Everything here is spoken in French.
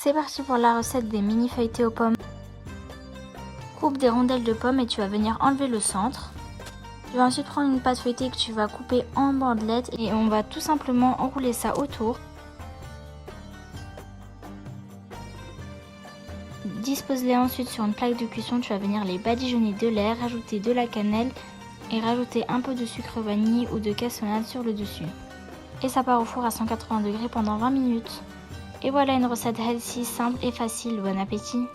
C'est parti pour la recette des mini feuilletés aux pommes. Coupe des rondelles de pommes et tu vas venir enlever le centre. Tu vas ensuite prendre une pâte feuilletée que tu vas couper en bandelettes et on va tout simplement enrouler ça autour. Dispose-les ensuite sur une plaque de cuisson, tu vas venir les badigeonner de l'air, rajouter de la cannelle et rajouter un peu de sucre vanille ou de cassonade sur le dessus. Et ça part au four à 180 degrés pendant 20 minutes. Et voilà une recette healthy, simple et facile. Bon appétit!